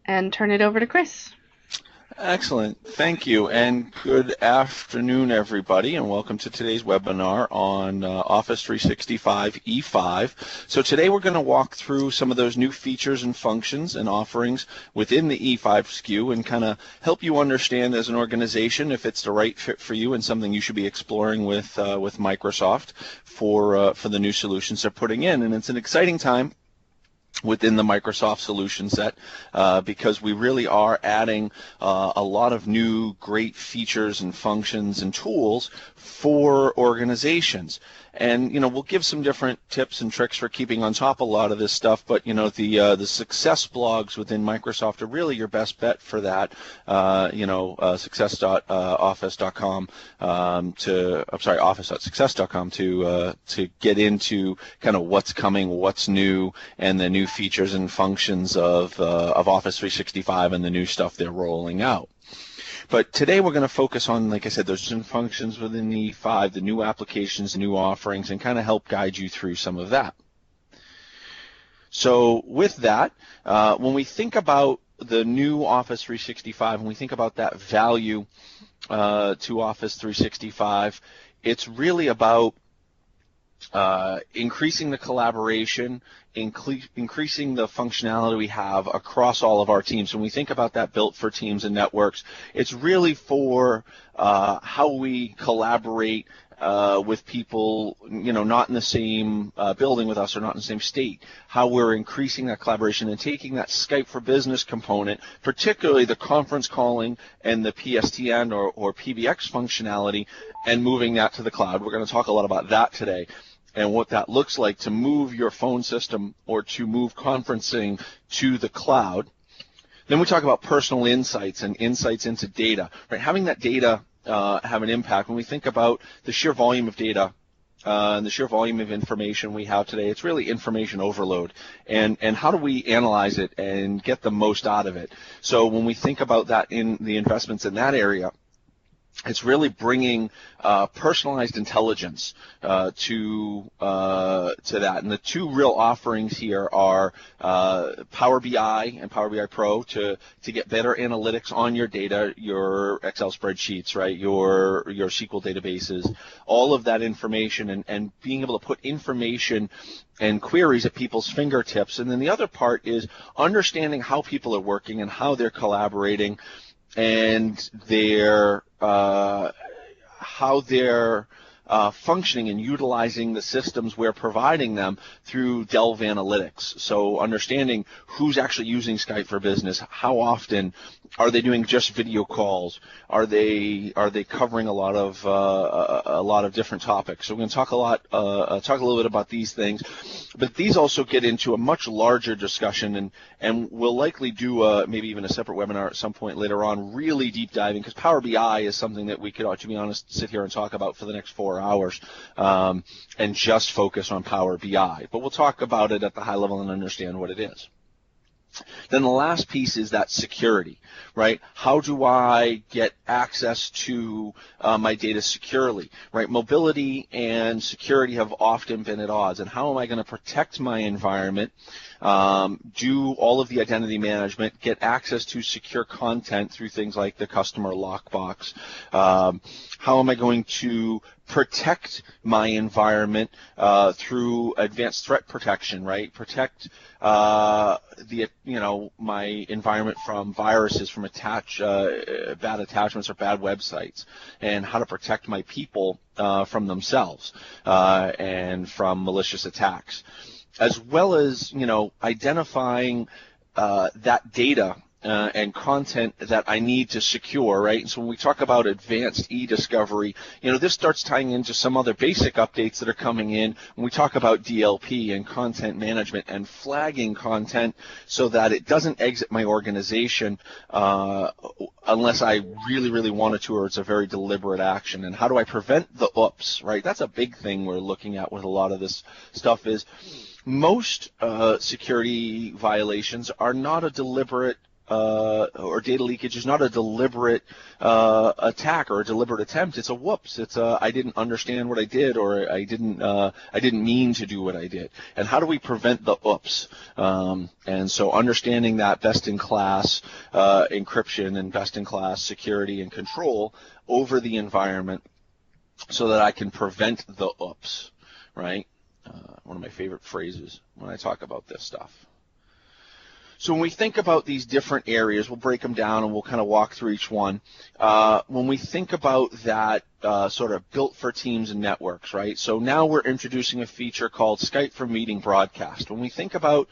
and turn it over to Chris. Excellent. Thank you, and good afternoon, everybody, and welcome to today's webinar on Office 365 E5. So today we're going to walk through some of those new features and functions and offerings within the E5 SKU and kind of help you understand as an organization if it's the right fit for you and something you should be exploring with Microsoft for the new solutions they're putting in. And it's an exciting time within the Microsoft solution set because we really are adding a lot of new great features and functions and tools for organizations. And we'll give some different tips and tricks for keeping on top of a lot of this stuff, but the success blogs within Microsoft are really your best bet for that. Success.office.com office.success.com to get into kind of what's coming, what's new, and the new features and functions of Office 365 and the new stuff they're rolling out. But today we're going to focus on, like I said, those different functions within the E5, the new applications, the new offerings, and kind of help guide you through some of that. So with that, when we think about the new Office 365, and we think about that value to Office 365, it's really about increasing the collaboration, increasing the functionality we have across all of our teams. When we think about that built for teams and networks, it's really for how we collaborate with people, not in the same building with us or not in the same state, how we're increasing that collaboration and taking that Skype for Business component, particularly the conference calling and the PSTN or PBX functionality, and moving that to the cloud. We're going to talk a lot about that today and what that looks like to move your phone system or to move conferencing to the cloud. Then we talk about personal insights and insights into data, right? Having that data have an impact. When we think about the sheer volume of data and the sheer volume of information we have today, it's really information overload. And how do we analyze it and get the most out of it? So when we think about that in the investments in that area, it's really bringing personalized intelligence to that. And the two real offerings here are Power BI and Power BI Pro to get better analytics on your data, your Excel spreadsheets, right, your SQL databases, all of that information, and being able to put information and queries at people's fingertips. And then the other part is understanding how people are working and how they're collaborating and how they're functioning and utilizing the systems we're providing them through Delve Analytics. So understanding who's actually using Skype for Business, how often, are they doing just video calls, are they covering a lot of different topics. So we're going to talk a little bit about these things, but these also get into a much larger discussion, and we'll likely do maybe even a separate webinar at some point later on, really deep diving, because Power BI is something that we could, to be honest, sit here and talk about for the next 4 hours and just focus on Power BI. But we'll talk about it at the high level and understand what it is. Then the last piece is that security, right? How do I get access to my data securely, right? Mobility and security have often been at odds, and how am I going to protect my environment, do all of the identity management, get access to secure content through things like the customer lockbox? How am I going to protect my environment through advanced threat protection, right? Protect my environment from viruses, from bad attachments or bad websites, and how to protect my people from themselves and from malicious attacks, as well as identifying that data and content that I need to secure, right? And so when we talk about advanced e-discovery, this starts tying into some other basic updates that are coming in when we talk about DLP and content management and flagging content so that it doesn't exit my organization unless I really, really wanted to, or it's a very deliberate action. And how do I prevent the oops, right? That's a big thing we're looking at with a lot of this stuff is most security violations are not a deliberate or data leakage is not a deliberate attack or a deliberate attempt. It's a whoops. It's a I didn't understand what I did, or I didn't mean to do what I did. And how do we prevent the oops? And so understanding that best-in-class encryption and best-in-class security and control over the environment, so that I can prevent the oops, right? One of my favorite phrases when I talk about this stuff. So when we think about these different areas, we'll break them down and we'll kind of walk through each one. When we think about that sort of built for teams and networks, right? So now we're introducing a feature called Skype for Meeting Broadcast. When we think about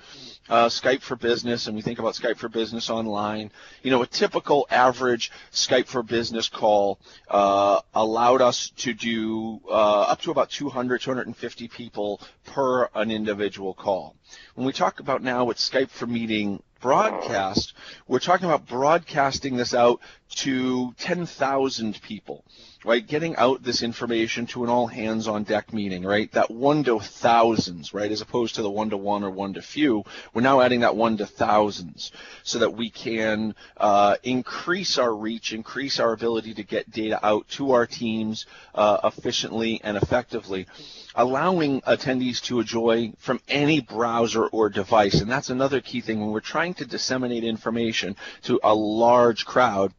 Skype for Business and we think about Skype for Business Online, a typical average Skype for Business call allowed us to do up to about 250 people per an individual call. When we talk about now with Skype for Meeting Broadcast, we're talking about broadcasting this out to 10,000 people, right? Getting out this information to an all-hands-on-deck meeting, right? That 1 to thousands, right? As opposed to the 1 to 1 or 1 to few, we're now adding that 1 to thousands so that we can increase our reach, increase our ability to get data out to our teams efficiently and effectively, allowing attendees to enjoy from any browser or device. And that's another key thing when we're trying to disseminate information to a large crowd.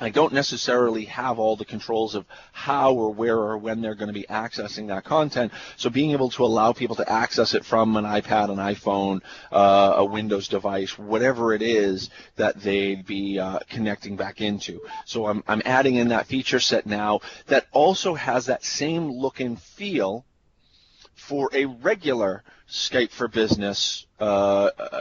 I don't necessarily have all the controls of how or where or when they're going to be accessing that content. So being able to allow people to access it from an iPad, an iPhone, a Windows device, whatever it is that they'd be connecting back into. So I'm adding in that feature set now that also has that same look and feel for a regular Skype for Business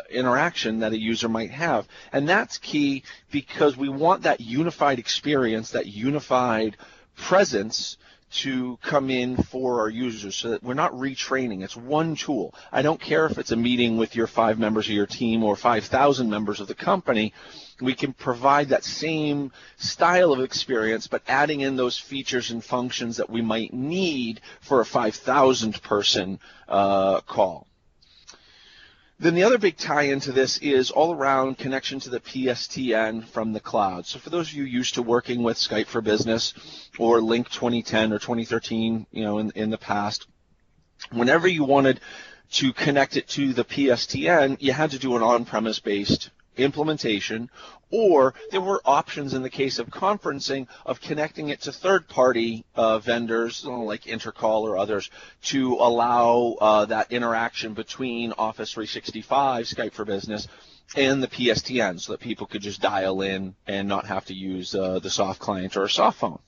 interaction that a user might have. And that's key because we want that unified experience, that unified presence to come in for our users so that we're not retraining. It's one tool. I don't care if it's a meeting with your 5 members of your team or 5,000 members of the company. We can provide that same style of experience, but adding in those features and functions that we might need for a 5,000 person call. Then the other big tie into this is all around connection to the PSTN from the cloud. So for those of you used to working with Skype for Business or Link 2010 or 2013, in the past, whenever you wanted to connect it to the PSTN, you had to do an on-premise based implementation, or there were options in the case of conferencing of connecting it to third-party vendors like Intercall or others to allow that interaction between Office 365, Skype for Business, and the PSTN so that people could just dial in and not have to use the soft client or a soft phone.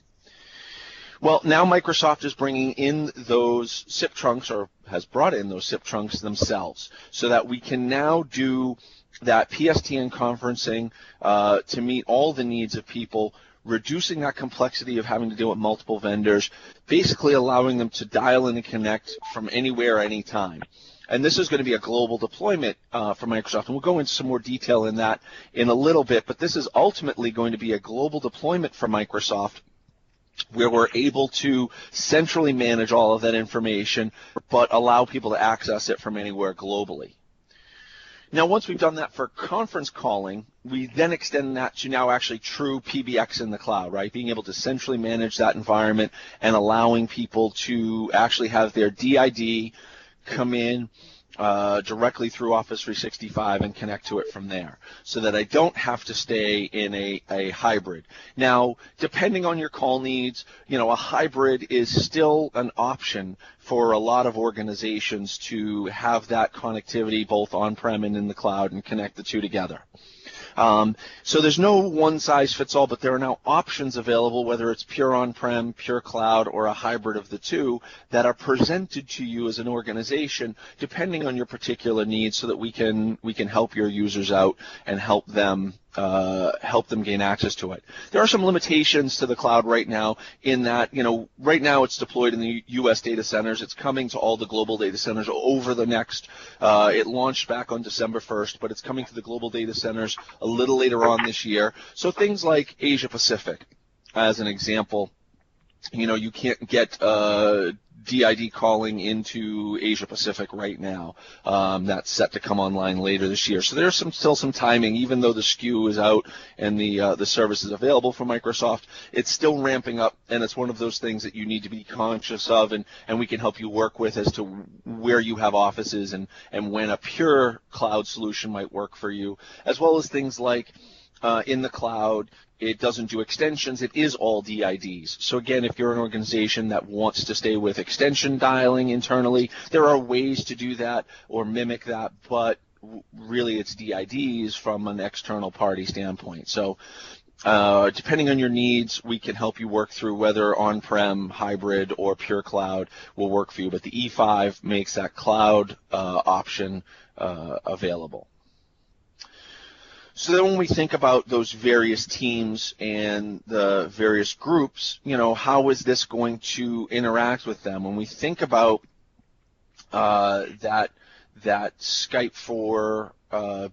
Well, now Microsoft is bringing in those SIP trunks, or has brought in those SIP trunks themselves, so that we can now do that PSTN conferencing to meet all the needs of people, reducing that complexity of having to deal with multiple vendors, basically allowing them to dial in and connect from anywhere, anytime. And this is going to be a global deployment for Microsoft, and we'll go into some more detail in that in a little bit, but this is ultimately going to be a global deployment for Microsoft where we're able to centrally manage all of that information, but allow people to access it from anywhere globally. Now, once we've done that for conference calling, we then extend that to now actually true PBX in the cloud, right? Being able to centrally manage that environment and allowing people to actually have their DID come in directly through Office 365 and connect to it from there, so that I don't have to stay in a hybrid. Now, depending on your call needs, a hybrid is still an option for a lot of organizations to have that connectivity both on-prem and in the cloud and connect the two together. So there's no one-size-fits-all, but there are now options available, whether it's pure on-prem, pure cloud, or a hybrid of the two, that are presented to you as an organization, depending on your particular needs, so that we can help your users out and help them gain access to it. There are some limitations to the cloud right now in that, right now it's deployed in the U.S. data centers. It's coming to all the global data centers over the next, it launched back on December 1st, but it's coming to the global data centers a little later on this year. So things like Asia Pacific, as an example, You can't get DID calling into Asia Pacific right now. That's set to come online later this year. So there's still some timing, even though the SKU is out and the service is available from Microsoft. It's still ramping up, and it's one of those things that you need to be conscious of, and we can help you work with as to where you have offices and when a pure cloud solution might work for you, as well as things like in the cloud, it doesn't do extensions. It is all DIDs. So again, if you're an organization that wants to stay with extension dialing internally, there are ways to do that or mimic that, but really it's DIDs from an external party standpoint. So depending on your needs, we can help you work through whether on-prem, hybrid, or pure cloud will work for you. But the E5 makes that cloud option available. So then when we think about those various teams and the various groups, how is this going to interact with them? When we think about that Skype for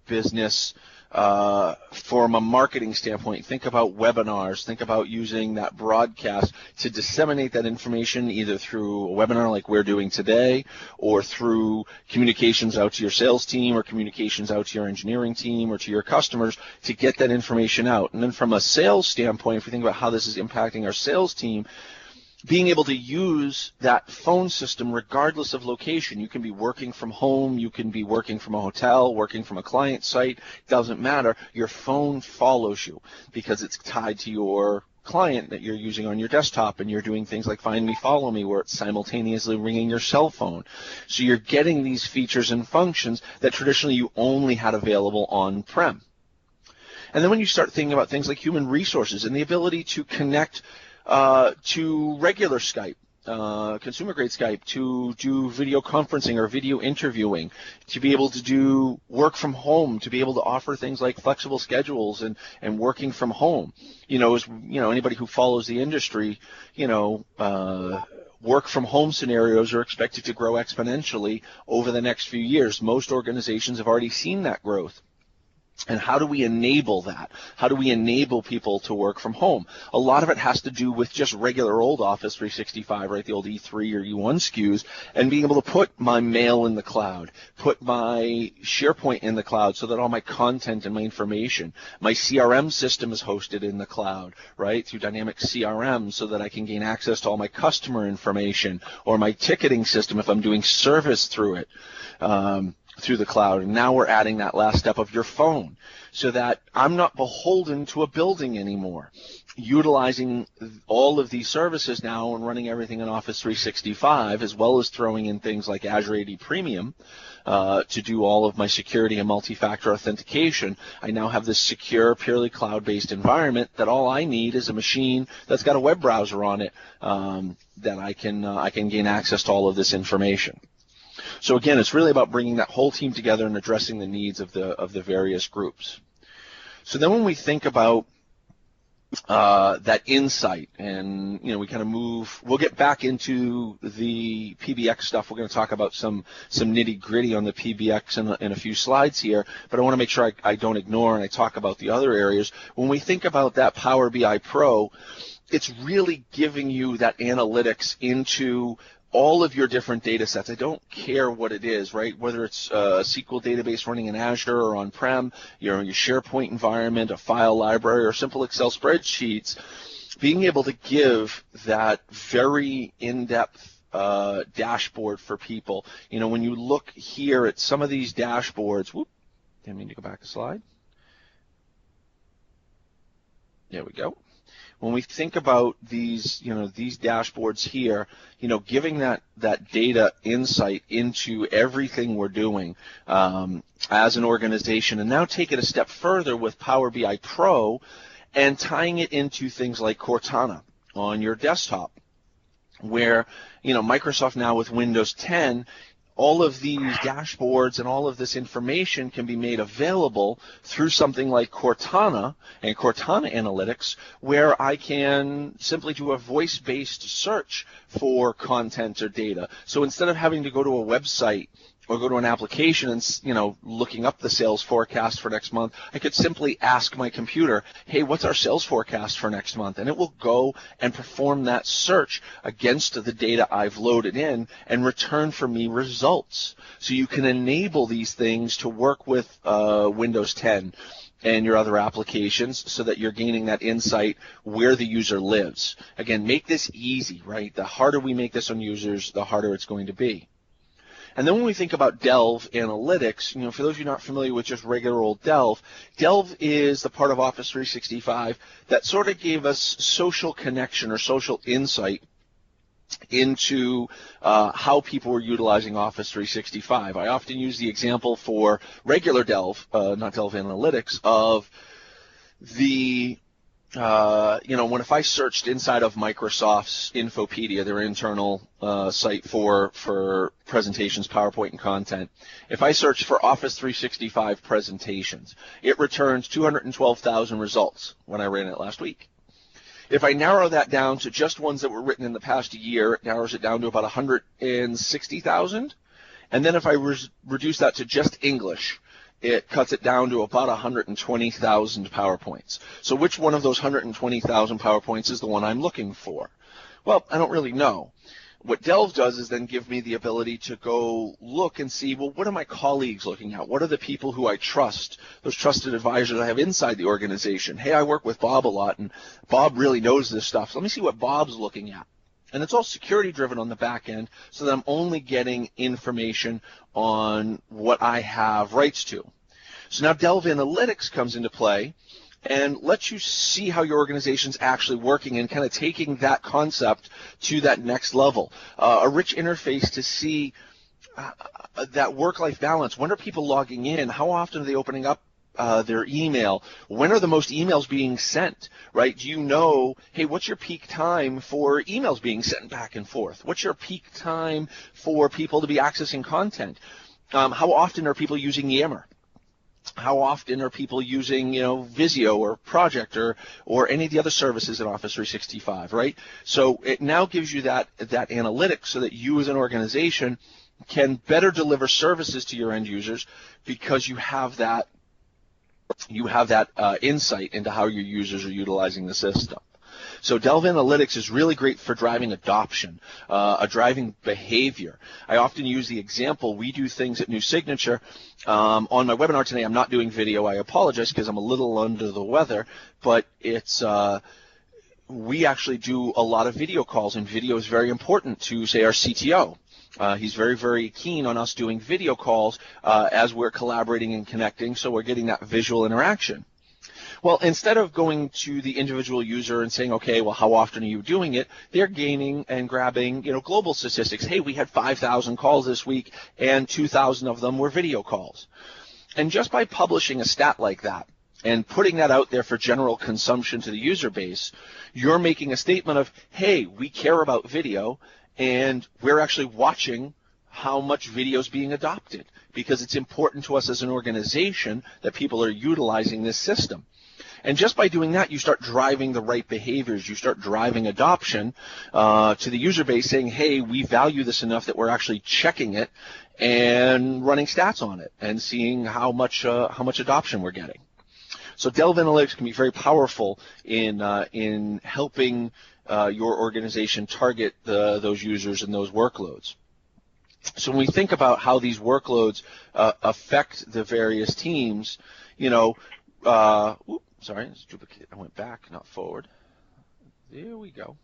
business, from a marketing standpoint, think about webinars, think about using that broadcast to disseminate that information either through a webinar like we're doing today or through communications out to your sales team or communications out to your engineering team or to your customers to get that information out. And then from a sales standpoint, if we think about how this is impacting our sales team, being able to use that phone system regardless of location. You can be working from home, you can be working from a hotel, working from a client site, doesn't matter. Your phone follows you because it's tied to your client that you're using on your desktop, and you're doing things like Find Me, Follow Me, where it's simultaneously ringing your cell phone. So you're getting these features and functions that traditionally you only had available on-prem. And then when you start thinking about things like human resources and the ability to connect to regular Skype, consumer-grade Skype, to do video conferencing or video interviewing, to be able to do work from home, to be able to offer things like flexible schedules and working from home. Anybody who follows the industry, work from home scenarios are expected to grow exponentially over the next few years. Most organizations have already seen that growth. And how do we enable that? How do we enable people to work from home? A lot of it has to do with just regular old Office 365, right, the old E3 or E1 SKUs, and being able to put my mail in the cloud, put my SharePoint in the cloud so that all my content and my information, my CRM system is hosted in the cloud, right, through Dynamic CRM so that I can gain access to all my customer information, or my ticketing system if I'm doing service through it. Through the cloud. And now we're adding that last step of your phone so that I'm not beholden to a building anymore. Utilizing all of these services now and running everything in Office 365, as well as throwing in things like Azure AD Premium to do all of my security and multi-factor authentication. I now have this secure, purely cloud-based environment that all I need is a machine that's got a web browser on it that I can gain access to all of this information. So again, it's really about bringing that whole team together and addressing the needs of the various groups. So then when we think about that insight, and we kind of move, we'll get back into the PBX stuff. We're going to talk about some nitty-gritty on the PBX in a few slides here, but I want to make sure I don't ignore and I talk about the other areas. When we think about that Power BI Pro, it's really giving you that analytics into all of your different data sets. I don't care what it is, right? Whether it's a SQL database running in Azure or on-prem, your SharePoint environment, a file library, or simple Excel spreadsheets, being able to give that very in-depth dashboard for people. When you look here at some of these dashboards, didn't mean to go back a slide. There we go. When we think about these, these dashboards here, giving that data insight into everything we're doing as an organization, and now take it a step further with Power BI Pro and tying it into things like Cortana on your desktop, where, Microsoft now with Windows 10, all of these dashboards and all of this information can be made available through something like Cortana and Cortana Analytics, where I can simply do a voice-based search for content or data. So instead of having to go to a website or go to an application and, looking up the sales forecast for next month, I could simply ask my computer, hey, what's our sales forecast for next month? And it will go and perform that search against the data I've loaded in and return for me results. So you can enable these things to work with Windows 10 and your other applications so that you're gaining that insight where the user lives. Again, make this easy, right? The harder we make this on users, the harder it's going to be. And then when we think about Delve Analytics, for those of you not familiar with just regular old Delve, Delve is the part of Office 365 that sort of gave us social connection or social insight into how people were utilizing Office 365. I often use the example for regular Delve, not Delve Analytics, of the if I searched inside of Microsoft's Infopedia, their internal site for presentations, PowerPoint, and content, if I search for Office 365 presentations, it returns 212,000 results when I ran it last week. If I narrow that down to just ones that were written in the past year, it narrows it down to about 160,000. And then if I reduce that to just English, it cuts it down to about 120,000 PowerPoints. So which one of those 120,000 PowerPoints is the one I'm looking for? Well, I don't really know. What Delve does is then give me the ability to go look and see, well, what are my colleagues looking at? What are the people who I trust, those trusted advisors I have inside the organization? Hey, I work with Bob a lot, and Bob really knows this stuff. So let me see what Bob's looking at. And it's all security driven on the back end so that I'm only getting information on what I have rights to. So now Delve Analytics comes into play and lets you see how your organization's actually working and kind of taking that concept to that next level. A rich interface to see that work-life balance. When are people logging in? How often are they opening up their email? When are the most emails being sent, right? Do you know, hey, what's your peak time for emails being sent back and forth? What's your peak time for people to be accessing content? How often are people using Yammer? How often are people using, Visio or Project or any of the other services in Office 365, right? So it now gives you that analytics so that you as an organization can better deliver services to your end users because you have that insight into how your users are utilizing the system. So Delve Analytics is really great for driving adoption, driving behavior. I often use the example, we do things at New Signature. On my webinar today, I'm not doing video. I apologize because I'm a little under the weather, but we actually do a lot of video calls, and video is very important to, say, our CTO. He's very, very keen on us doing video calls as we're collaborating and connecting, so we're getting that visual interaction. Well, instead of going to the individual user and saying, okay, well, how often are you doing it, they're gaining and grabbing, global statistics. Hey, we had 5,000 calls this week, and 2,000 of them were video calls. And just by publishing a stat like that and putting that out there for general consumption to the user base, you're making a statement of, hey, we care about video, and we're actually watching how much video is being adopted because it's important to us as an organization that people are utilizing this system. And just by doing that, you start driving the right behaviors. You start driving adoption to the user base saying, hey, we value this enough that we're actually checking it and running stats on it and seeing how much adoption we're getting. So Delve Analytics can be very powerful in helping your organization target those users and those workloads. So when we think about how these workloads affect the various teams, sorry, it's duplicate. I went back, not forward. There we go.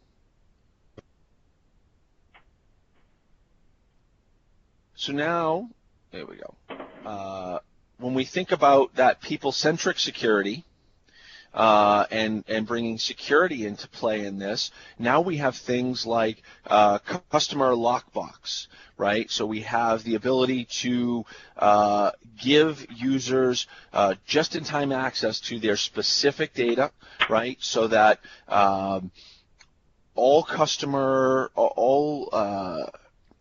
So now, there we go. When we think about that people-centric security and bringing security into play in this, now we have things like customer lockbox, right? So we have the ability to give users just-in-time access to their specific data, right? So that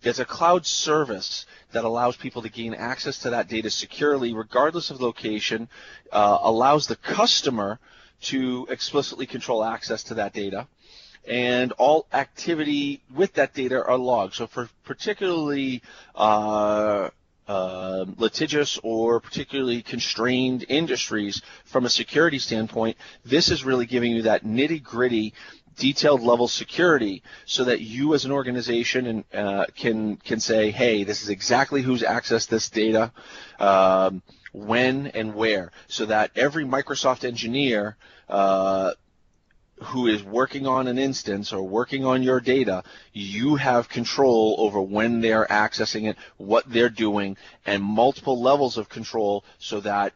it's a cloud service that allows people to gain access to that data securely, regardless of location, allows the customer to explicitly control access to that data, and all activity with that data are logged. So for particularly litigious or particularly constrained industries from a security standpoint, this is really giving you that nitty-gritty, detailed level security so that you as an organization can say, hey, this is exactly who's accessed this data, when and where, so that every Microsoft engineer who is working on an instance or working on your data, you have control over when they're accessing it, what they're doing, and multiple levels of control so that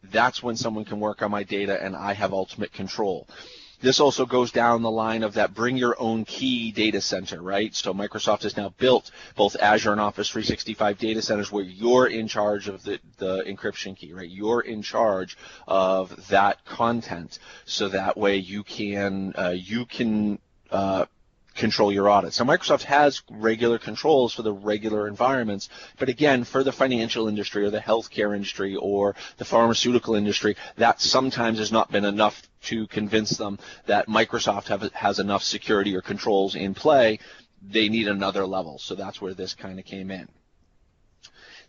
that's when someone can work on my data and I have ultimate control. This also goes down the line of that bring your own key data center, right? So Microsoft has now built both Azure and Office 365 data centers where you're in charge of the encryption key, right? You're in charge of that content, so that way you can control your audits. So Microsoft has regular controls for the regular environments, but again, for the financial industry or the healthcare industry or the pharmaceutical industry, that sometimes has not been enough to convince them that Microsoft has enough security or controls in play. They need another level, so that's where this kind of came in.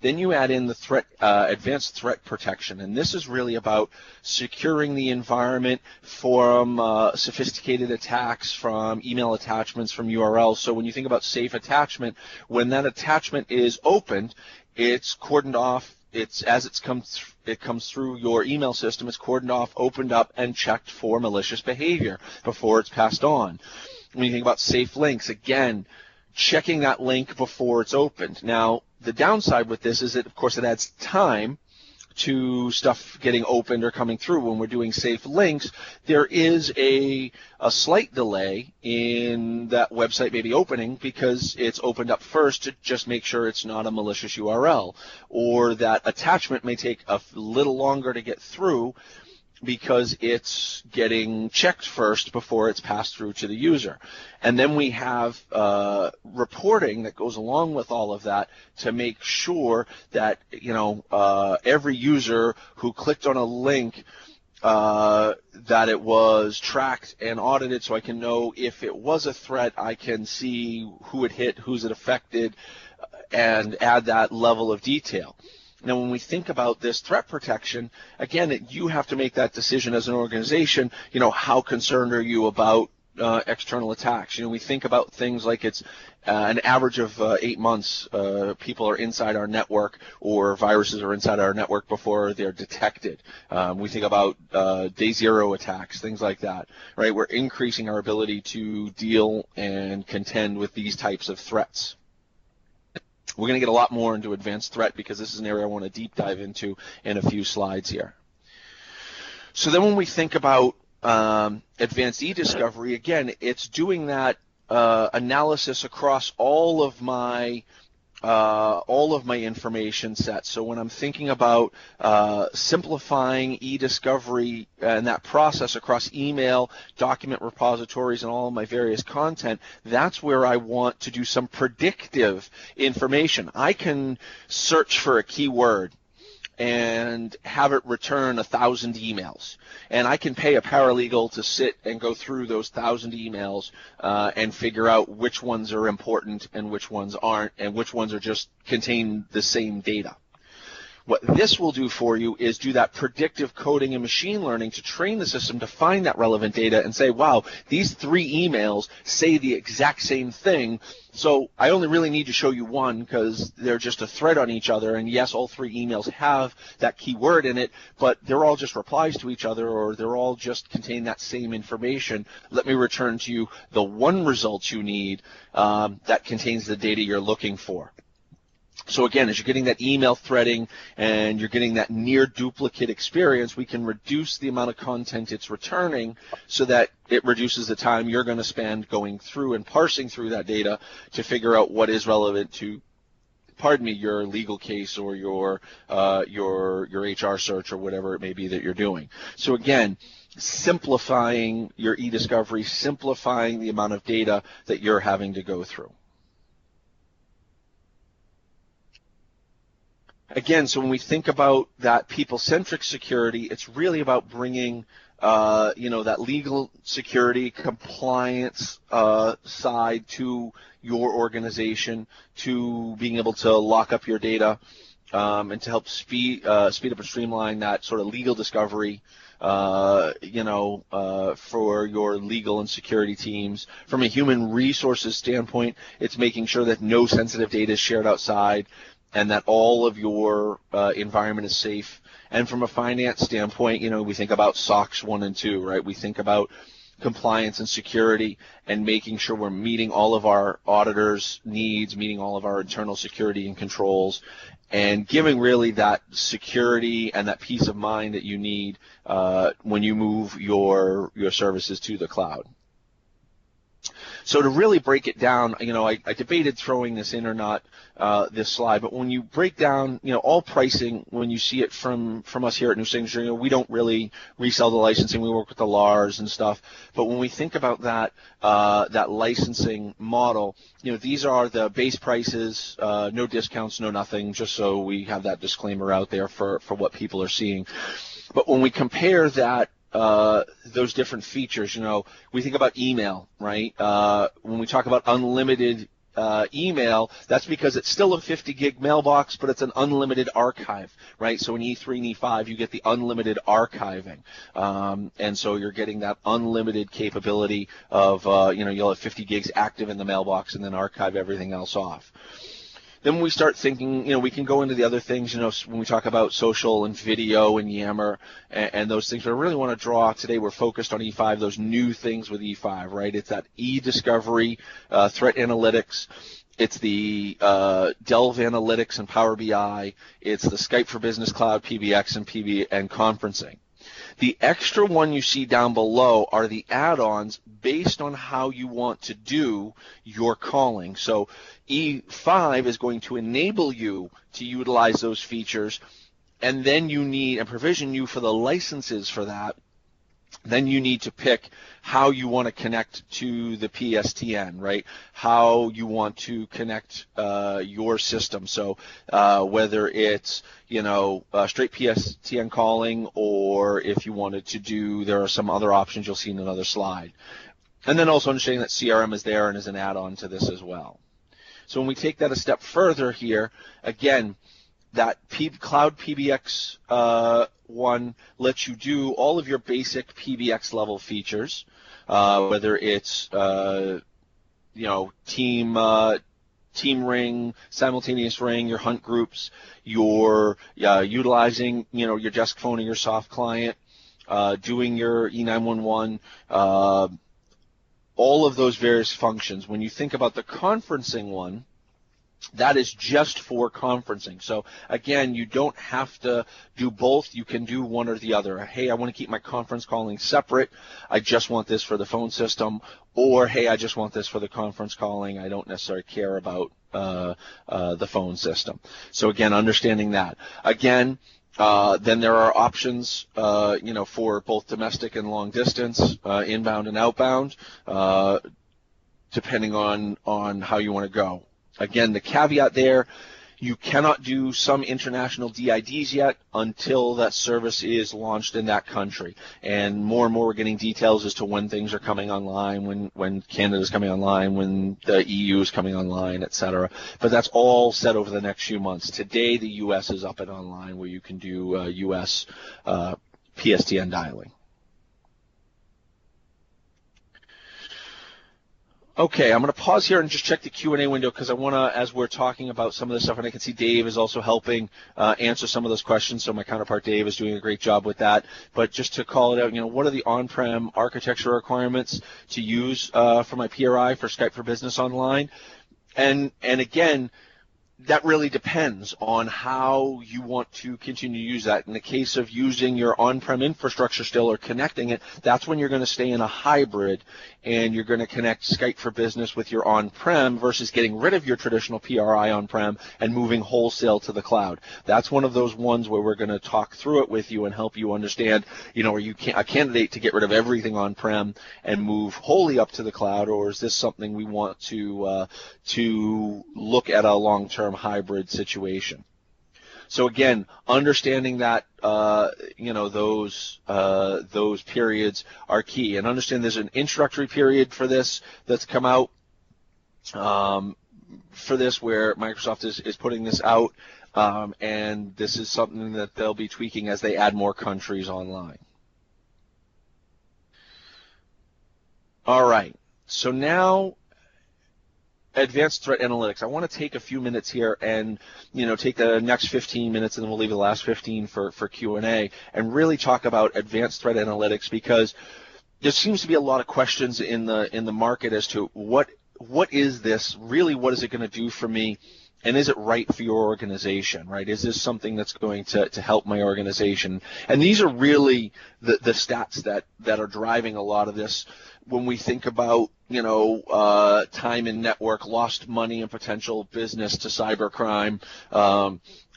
Then you add in the advanced threat protection, and this is really about securing the environment from sophisticated attacks, from email attachments, from URLs. So when you think about safe attachment, when that attachment is opened, it's cordoned off. It comes through your email system. It's cordoned off, opened up, and checked for malicious behavior before it's passed on. When you think about safe links, again, checking that link before it's opened. Now, the downside with this is that, of course, it adds time to stuff getting opened or coming through. When we're doing safe links, there is a slight delay in that website maybe opening because it's opened up first to just make sure it's not a malicious URL, or that attachment may take a little longer to get through because it's getting checked first before it's passed through to the user. And then we have reporting that goes along with all of that to make sure that, every user who clicked on a link, that it was tracked and audited, so I can know if it was a threat, I can see who it hit, who's it affected, and add that level of detail. Now, when we think about this threat protection, again, you have to make that decision as an organization. How concerned are you about external attacks? We think about things like it's an average of 8 months people are inside our network, or viruses are inside our network before they're detected. We think about day zero attacks, things like that, right? We're increasing our ability to deal and contend with these types of threats. We're going to get a lot more into advanced threat because this is an area I want to deep dive into in a few slides here. So then when we think about advanced e-discovery, again, it's doing that analysis across all of my information sets. So when I'm thinking about simplifying e-discovery and that process across email, document repositories, and all of my various content, that's where I want to do some predictive information. I can search for a keyword and have it return 1,000 emails. And I can pay a paralegal to sit and go through those 1,000 emails and figure out which ones are important and which ones aren't, and which ones are just contain the same data. What this will do for you is do that predictive coding and machine learning to train the system to find that relevant data and say, wow, these 3 emails say the exact same thing, so I only really need to show you one because they're just a thread on each other, and yes, all 3 emails have that keyword in it, but they're all just replies to each other, or they're all just contain that same information. Let me return to you the one result you need that contains the data you're looking for. So again, as you're getting that email threading and you're getting that near duplicate experience, we can reduce the amount of content it's returning so that it reduces the time you're going to spend going through and parsing through that data to figure out what is relevant to, your legal case or your HR search or whatever it may be that you're doing. So again, simplifying your e-discovery, simplifying the amount of data that you're having to go through. Again, so when we think about that people-centric security, it's really about bringing that legal security compliance side to your organization, to being able to lock up your data, and to help speed up and streamline that sort of legal discovery, for your legal and security teams. From a human resources standpoint, it's making sure that no sensitive data is shared outside, and that all of your environment is safe. And from a finance standpoint, we think about SOX 1 and 2, right? We think about compliance and security and making sure we're meeting all of our auditors' needs, meeting all of our internal security and controls, and giving really that security and that peace of mind that you need when you move your services to the cloud. So to really break it down, I debated throwing this in or not, this slide, but when you break down, all pricing, when you see it from us here at New Signature, we don't really resell the licensing. We work with the LARs and stuff. But when we think about that licensing model, these are the base prices, no discounts, no nothing, just so we have that disclaimer out there for what people are seeing. But when we compare that, those different features, we think about email, right? When we talk about unlimited email, that's because it's still a 50 gig mailbox, but it's an unlimited archive, right? So in E3 and E5, you get the unlimited archiving. And so you're getting that unlimited capability of, you'll have 50 gigs active in the mailbox and then archive everything else off. Then when we start thinking, we can go into the other things, when we talk about social and video and Yammer and those things. But I really want to draw today, we're focused on E5, those new things with E5, right? It's that e-discovery, threat analytics. It's the Delve Analytics and Power BI. It's the Skype for Business Cloud, PBX and Conferencing. The extra one you see down below are the add-ons based on how you want to do your calling. So E5 is going to enable you to utilize those features, and then you need and provision you for the licenses for that. Then you need to pick how you want to connect to the PSTN, right? How you want to connect your system. So whether it's, straight PSTN calling, or if you wanted to do, there are some other options you'll see in another slide. And then also understanding that CRM is there and is an add-on to this as well. So when we take that a step further here, again, that Cloud PBX one lets you do all of your basic PBX level features, whether it's team ring, simultaneous ring, your hunt groups, your utilizing your desk phone or your soft client, doing your E911, all of those various functions. When you think about the conferencing one, that is just for conferencing. So again, you don't have to do both. You can do one or the other. Hey, I want to keep my conference calling separate. I just want this for the phone system. Or, hey, I just want this for the conference calling. I don't necessarily care about the phone system. So again, understanding that. Again, then there are options, for both domestic and long distance, inbound and outbound, depending on how you want to go. Again, the caveat there, you cannot do some international DIDs yet until that service is launched in that country. And more we're getting details as to when things are coming online, when Canada's coming online, when the EU is coming online, et cetera. But that's all set over the next few months. Today, the U.S. is up and online where you can do U.S. PSTN dialing. Okay, I'm going to pause here and just check the Q&A window because I want to, as we're talking about some of this stuff, and I can see Dave is also helping answer some of those questions, so my counterpart Dave is doing a great job with that. But just to call it out, what are the on-prem architecture requirements to use for my PRI for Skype for Business Online? And again, that really depends on how you want to continue to use that. In the case of using your on-prem infrastructure still or connecting it, that's when you're going to stay in a hybrid and you're going to connect Skype for Business with your on-prem versus getting rid of your traditional PRI on-prem and moving wholesale to the cloud. That's one of those ones where we're going to talk through it with you and help you understand, are you a candidate to get rid of everything on-prem and move wholly up to the cloud, or is this something we want to look at a long-term hybrid situation? So again, understanding that those periods are key, and understand there's an introductory period for this that's come out for this, where Microsoft is putting this out, and this is something that they'll be tweaking as they add more countries online. All right, so now advanced threat analytics. I want to take a few minutes here and take the next 15 minutes, and then we'll leave the last 15 for Q&A, and really talk about advanced threat analytics, because there seems to be a lot of questions in the market as to what is this really, what is it going to do for me, and is it right for your organization, right? Is this something that's going to help my organization? And these are really the stats that are driving a lot of this. When we think about time in network, lost money and potential business to cybercrime,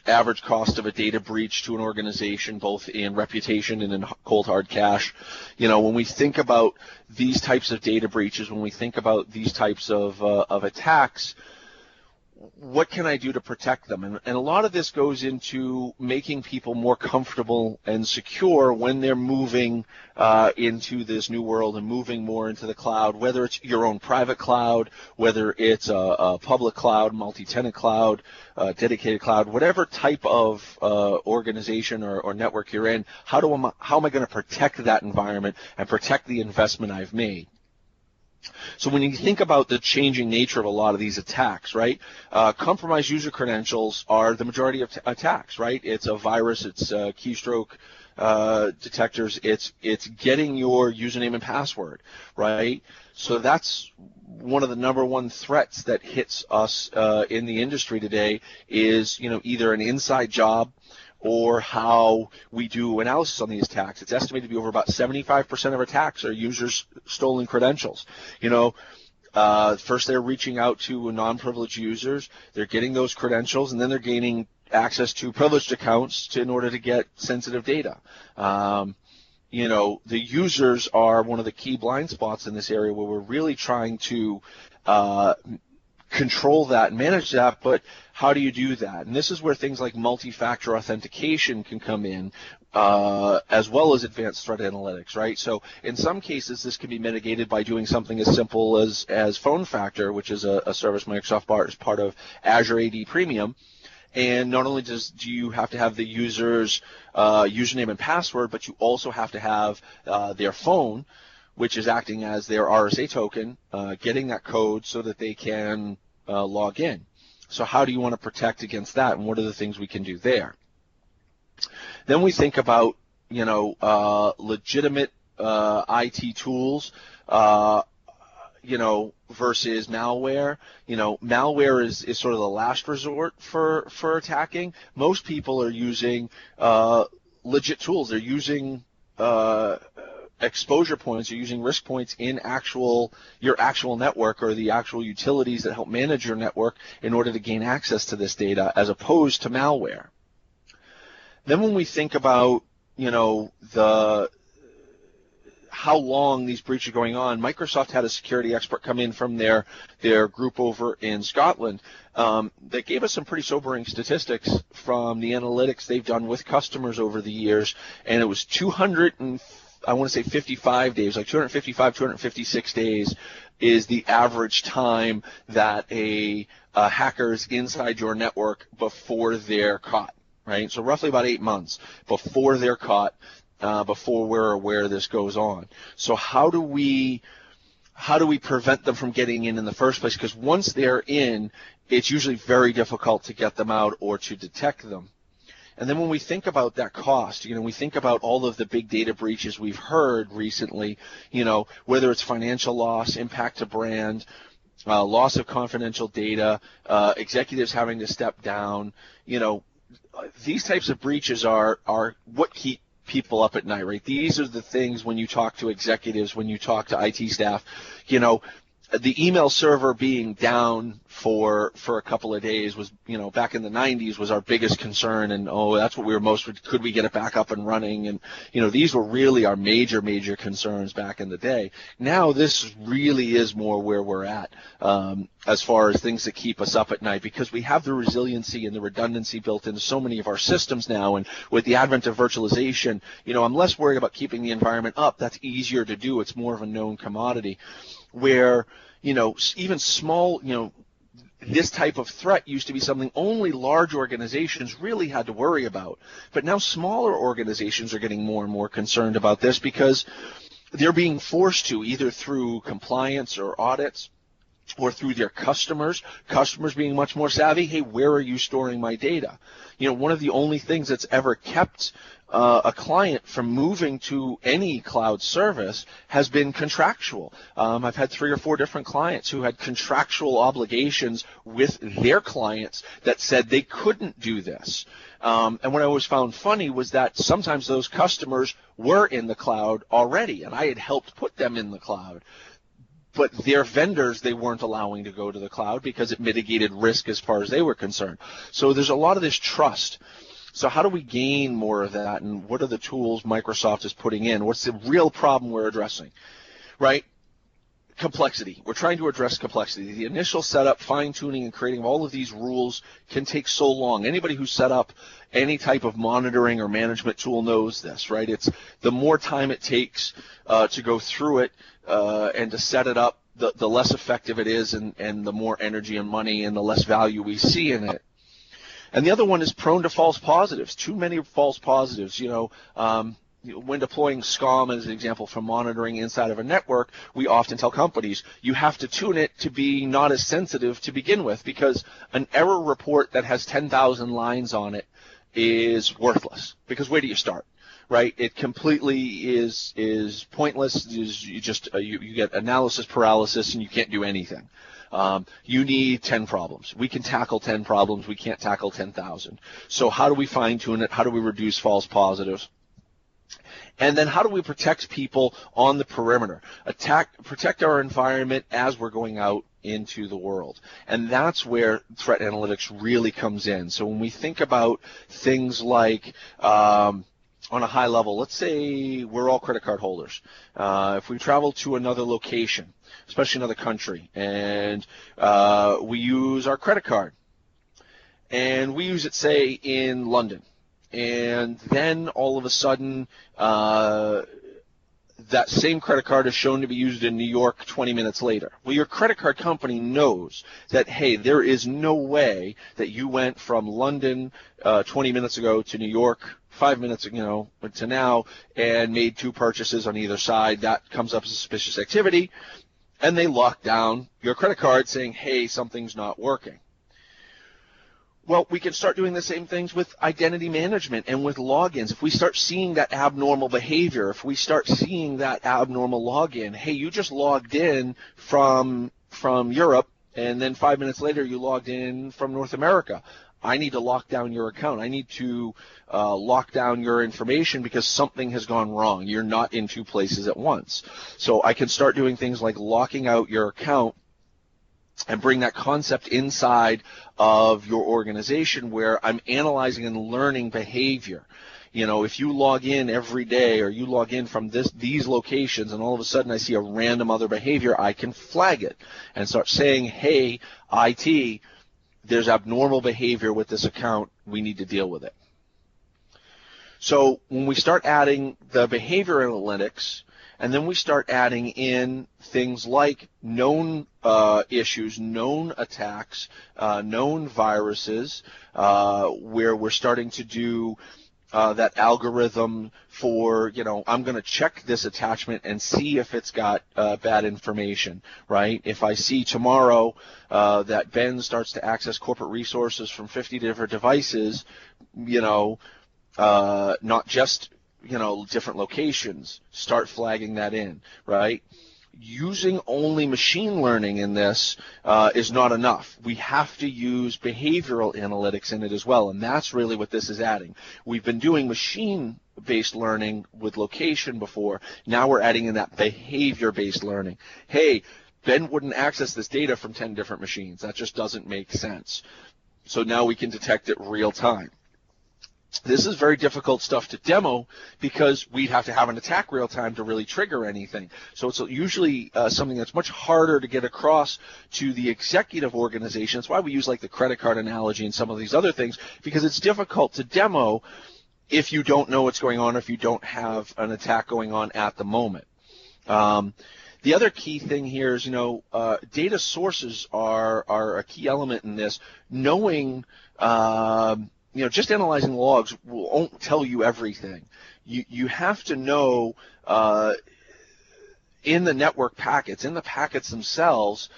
average cost of a data breach to an organization, both in reputation and in cold hard cash. When we think about these types of data breaches, when we think about these types of attacks, what can I do to protect them? And a lot of this goes into making people more comfortable and secure when they're moving into this new world and moving more into the cloud, whether it's your own private cloud, whether it's a public cloud, multi-tenant cloud, dedicated cloud, whatever type of organization or network you're in. How am I going to protect that environment and protect the investment I've made? So when you think about the changing nature of a lot of these attacks, right, compromised user credentials are the majority of attacks, right? It's a virus, it's keystroke detectors, it's getting your username and password, right? So that's one of the number one threats that hits us in the industry today is, either an inside job or how we do analysis on these attacks. It's estimated to be over about 75% of attacks are users' stolen credentials. First they're reaching out to non-privileged users, they're getting those credentials, and then they're gaining access to privileged accounts in order to get sensitive data. The users are one of the key blind spots in this area where we're really trying to control that and manage that, but how do you do that? And this is where things like multi-factor authentication can come in, as well as advanced threat analytics, right? So in some cases, this can be mitigated by doing something as simple as Phone Factor, which is a service Microsoft bought as part of Azure AD Premium. And not only do you have to have the user's username and password, but you also have to have their phone, which is acting as their RSA token, getting that code so that they can log in. So how do you want to protect against that, and what are the things we can do there? Then we think about, legitimate IT tools, versus malware. Malware is sort of the last resort for attacking. Most people are using legit tools. They're using exposure points, you're using risk points in your actual network or the actual utilities that help manage your network in order to gain access to this data, as opposed to malware. Then when we think about how long these breaches are going on, Microsoft had a security expert come in from their group over in Scotland that gave us some pretty sobering statistics from the analytics they've done with customers over the years, and it was 255 days, like 256 days is the average time that a hacker is inside your network before they're caught, right? So roughly about 8 months before they're caught, before we're aware this goes on. So how do we prevent them from getting in the first place? Because once they're in, it's usually very difficult to get them out or to detect them. And then when we think about that cost, we think about all of the big data breaches we've heard recently, whether it's financial loss, impact to brand, loss of confidential data, executives having to step down, these types of breaches are what keep people up at night, right? These are the things when you talk to executives, when you talk to IT staff, the email server being down for a couple of days was, back in the 90s was our biggest concern, and that's what we were could we get it back up and running, and these were really our major concerns back in the day. Now this really is more where we're at as far as things that keep us up at night, because we have the resiliency and the redundancy built into so many of our systems now, and with the advent of virtualization, I'm less worried about keeping the environment up. That's easier to do. It's more of a known commodity, where even small, this type of threat used to be something only large organizations really had to worry about. But now smaller organizations are getting more and more concerned about this, because they're being forced to, either through compliance or audits, or through their customers being much more savvy. Hey, where are you storing my data? One of the only things that's ever kept a client from moving to any cloud service has been contractual. I've had 3 or 4 different clients who had contractual obligations with their clients that said they couldn't do this. And what I always found funny was that sometimes those customers were in the cloud already, and I had helped put them in the cloud. But their vendors, they weren't allowing to go to the cloud because it mitigated risk as far as they were concerned. So there's a lot of this trust. So how do we gain more of that, and what are the tools Microsoft is putting in? What's the real problem we're addressing, right? Complexity. We're trying to address complexity. The initial setup, fine-tuning, and creating all of these rules can take so long. Anybody who set up any type of monitoring or management tool knows this, right? It's the more time it takes to go through it and to set it up, the less effective it is, and the more energy and money and the less value we see in it. And the other one is prone to false positives. Too many false positives. When deploying SCOM as an example for monitoring inside of a network, we often tell companies you have to tune it to be not as sensitive to begin with, because an error report that has 10,000 lines on it is worthless, because where do you start? Right, it completely is pointless. You get analysis paralysis, and you can't do anything. You need 10 problems. We can tackle 10 problems. We can't tackle 10,000. So how do we fine tune it? How do we reduce false positives? And then how do we protect people on the perimeter? Protect our environment as we're going out into the world. And that's where threat analytics really comes in. So when we think about things like on a high level, let's say we're all credit card holders. If we travel to another location, especially another country, and we use our credit card, and we use it, say, in London, and then all of a sudden that same credit card is shown to be used in New York 20 minutes later. Well, your credit card company knows that, hey, there is no way that you went from London 20 minutes ago to New York 5 minutes ago to now and made 2 purchases on either side. That comes up as suspicious activity, and they lock down your credit card saying, hey, something's not working. Well, we can start doing the same things with identity management and with logins. If we start seeing that abnormal behavior, if we start seeing that abnormal login, hey, you just logged in from Europe, and then 5 minutes later you logged in from North America. I need to lock down your account. I need to lock down your information because something has gone wrong. You're not in 2 places at once. So I can start doing things like locking out your account and bring that concept inside of your organization, where I'm analyzing and learning behavior. If you log in every day, or you log in from these locations, and all of a sudden I see a random other behavior, I can flag it and start saying, hey, IT, there's abnormal behavior with this account. We need to deal with it. So when we start adding the behavior analytics, and then we start adding in things like known issues, known attacks, known viruses, where we're starting to do that algorithm for, I'm going to check this attachment and see if it's got bad information, right? If I see tomorrow that Ben starts to access corporate resources from 50 different devices, not just different locations, start flagging that in, right? Using only machine learning in this is not enough. We have to use behavioral analytics in it as well, and that's really what this is adding. We've been doing machine-based learning with location before. Now we're adding in that behavior-based learning. Hey, Ben wouldn't access this data from 10 different machines. That just doesn't make sense. So now we can detect it real time. This is very difficult stuff to demo because we'd have to have an attack real time to really trigger anything. So it's usually something that's much harder to get across to the executive organization. That's why we use like the credit card analogy and some of these other things, because it's difficult to demo if you don't know what's going on, or if you don't have an attack going on at the moment. The other key thing here is, data sources are a key element in this. Knowing just analyzing logs won't tell you everything. You have to know in the network packets, in the packets themselves,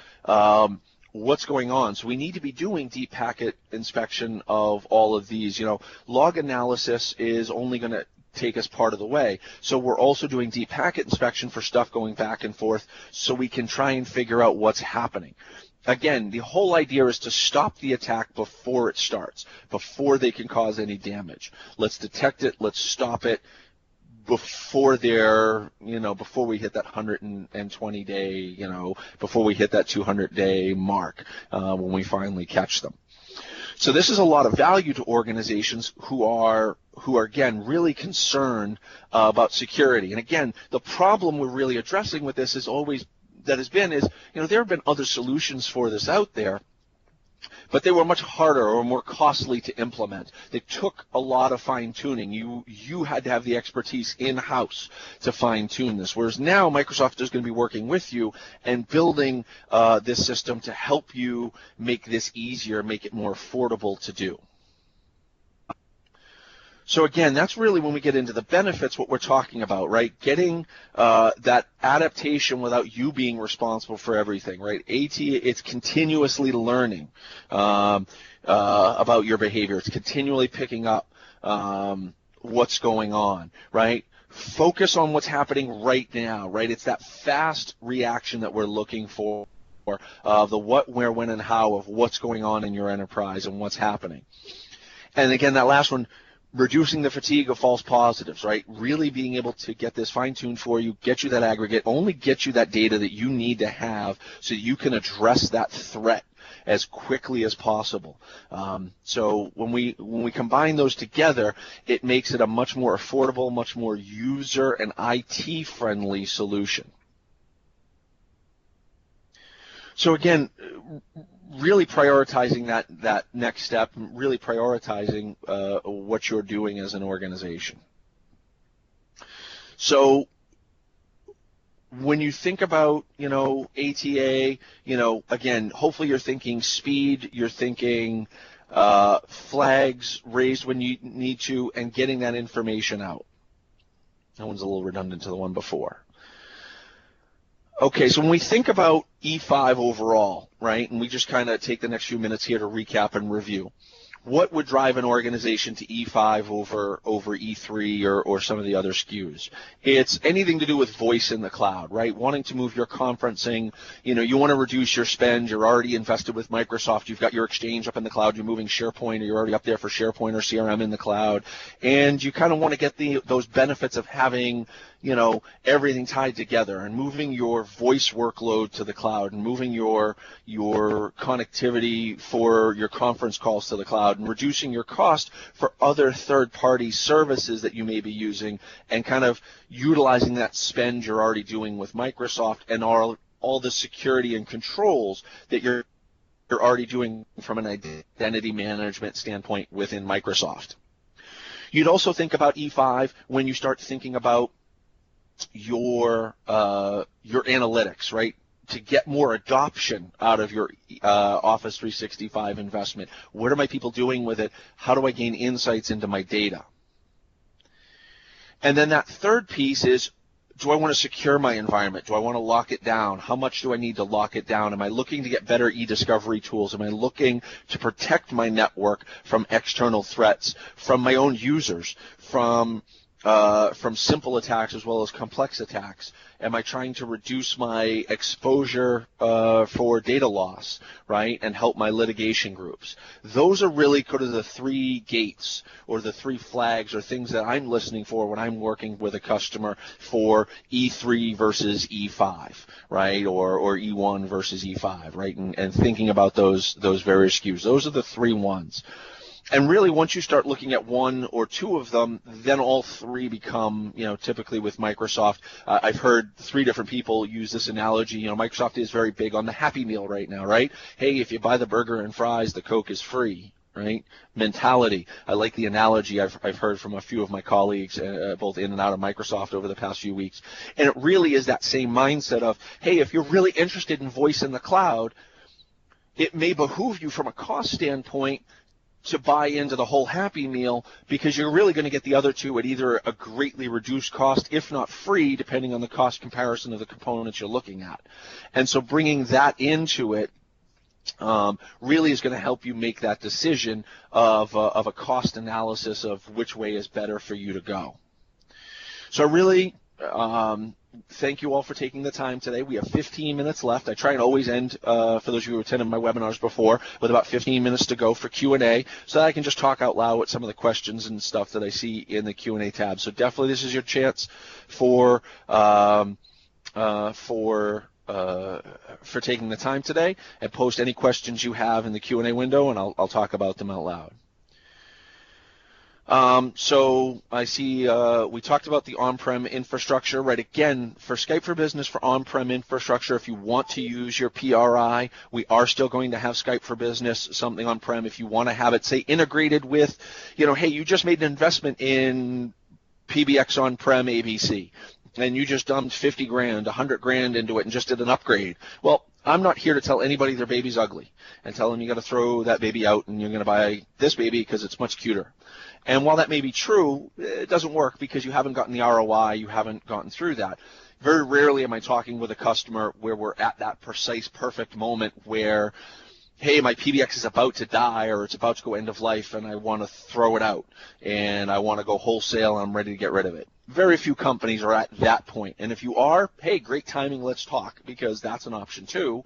what's going on. So we need to be doing deep packet inspection of all of these. Log analysis is only going to take us part of the way. So we're also doing deep packet inspection for stuff going back and forth so we can try and figure out what's happening. Again, the whole idea is to stop the attack before it starts, before they can cause any damage. Let's detect it, let's stop it before before we hit that 120 day, before we hit that 200-day mark when we finally catch them. So this is a lot of value to organizations who are again really concerned about security. And again, the problem we're really addressing with this is there have been other solutions for this out there, but they were much harder or more costly to implement. They took a lot of fine-tuning. You had to have the expertise in-house to fine-tune this, whereas now Microsoft is going to be working with you and building this system to help you make this easier, make it more affordable to do. So again, that's really when we get into the benefits, what we're talking about, right? Getting that adaptation without you being responsible for everything, right? It's continuously learning about your behavior. It's continually picking up what's going on, right? Focus on what's happening right now, right? It's that fast reaction that we're looking for, the what, where, when, and how of what's going on in your enterprise and what's happening. And again, that last one, reducing the fatigue of false positives, right? Really being able to get this fine-tuned for you, get you that aggregate, only get you that data that you need to have so you can address that threat as quickly as possible. So when we combine those together, it makes it a much more affordable, much more user and IT-friendly solution. So again, really prioritizing that next step, really prioritizing what you're doing as an organization. So when you think about, ATA, again, hopefully you're thinking speed, you're thinking flags raised when you need to, and getting that information out. That one's a little redundant to the one before. Okay, so when we think about E5 overall, right, and we just kind of take the next few minutes here to recap and review, what would drive an organization to E5 over E3 or some of the other SKUs? It's anything to do with voice in the cloud, right? Wanting to move your conferencing, you want to reduce your spend, you're already invested with Microsoft, you've got your Exchange up in the cloud, you're moving SharePoint, or you're already up there for SharePoint or CRM in the cloud, and you kind of want to get those benefits of having everything tied together and moving your voice workload to the cloud and moving your connectivity for your conference calls to the cloud and reducing your cost for other third-party services that you may be using and kind of utilizing that spend you're already doing with Microsoft and all the security and controls that you're already doing from an identity management standpoint within Microsoft. You'd also think about E5 when you start thinking about your analytics, right? To get more adoption out of your Office 365 investment. What are my people doing with it? How do I gain insights into my data? And then that third piece is, do I want to secure my environment? Do I want to lock it down? How much do I need to lock it down? Am I looking to get better e-discovery tools? Am I looking to protect my network from external threats, from my own users, from from simple attacks as well as complex attacks? Am I trying to reduce my exposure for data loss, right, and help my litigation groups? Those are really kind of the three gates or the three flags or things that I'm listening for when I'm working with a customer for E3 versus E5, right, or E1 versus E5, right, and thinking about those various SKUs. Those are the three ones. And really, once you start looking at one or two of them, then all three become, typically with Microsoft, I've heard three different people use this analogy. Microsoft is very big on the Happy Meal right now, right? Hey, if you buy the burger and fries, the Coke is free, right? Mentality. I like the analogy I've heard from a few of my colleagues, both in and out of Microsoft over the past few weeks. And it really is that same mindset of, hey, if you're really interested in voice in the cloud, it may behoove you from a cost standpoint to buy into the whole Happy Meal, because you're really going to get the other two at either a greatly reduced cost, if not free, depending on the cost comparison of the components you're looking at. And so bringing that into it really is going to help you make that decision of a cost analysis of which way is better for you to go. So really, thank you all for taking the time today. We have 15 minutes left. I try and always end, for those of you who attended my webinars before, with about 15 minutes to go for Q&A, so that I can just talk out loud with some of the questions and stuff that I see in the Q&A tab. So definitely this is your chance for taking the time today, and post any questions you have in the Q&A window, and I'll talk about them out loud. So I see we talked about the on-prem infrastructure, right? Again, for Skype for Business for on-prem infrastructure, if you want to use your PRI, we are still going to have Skype for Business, something on-prem. If you want to have it, say, integrated with, hey, you just made an investment in PBX on-prem ABC, and you just dumped 50 grand, 100 grand into it and just did an upgrade. Well, I'm not here to tell anybody their baby's ugly and tell them you got to throw that baby out and you're going to buy this baby because it's much cuter. And while that may be true, it doesn't work because you haven't gotten the ROI, you haven't gotten through that. Very rarely am I talking with a customer where we're at that precise, perfect moment where, hey, my PBX is about to die or it's about to go end of life and I want to throw it out and I want to go wholesale and I'm ready to get rid of it. Very few companies are at that point. And if you are, hey, great timing, let's talk, because that's an option too.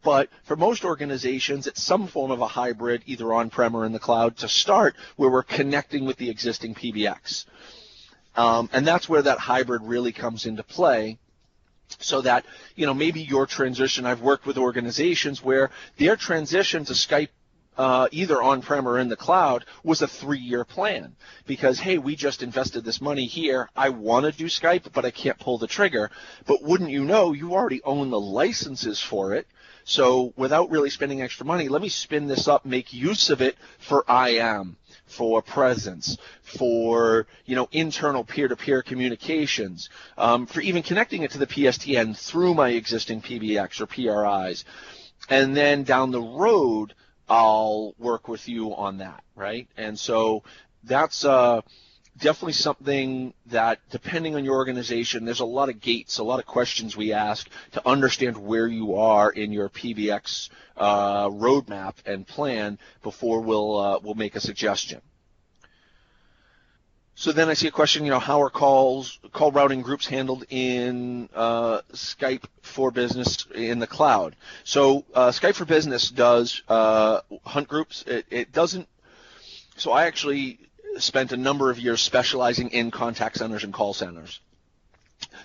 But for most organizations, it's some form of a hybrid, either on-prem or in the cloud, to start where we're connecting with the existing PBX. And that's where that hybrid really comes into play. So that, maybe your transition, I've worked with organizations where their transition to Skype either on-prem or in the cloud was a 3-year plan because, hey, we just invested this money here. I want to do Skype, but I can't pull the trigger. But wouldn't you know, you already own the licenses for it. So without really spending extra money, let me spin this up, make use of it for IM, for presence, for, internal peer-to-peer communications, for even connecting it to the PSTN through my existing PBX or PRIs. And then down the road, I'll work with you on that, right? And so that's definitely something that, depending on your organization, there's a lot of gates, a lot of questions we ask to understand where you are in your PBX roadmap and plan before we'll make a suggestion. So then I see a question, how are call routing groups handled in Skype for Business in the cloud? So Skype for Business does hunt groups. It doesn't. So I actually spent a number of years specializing in contact centers and call centers.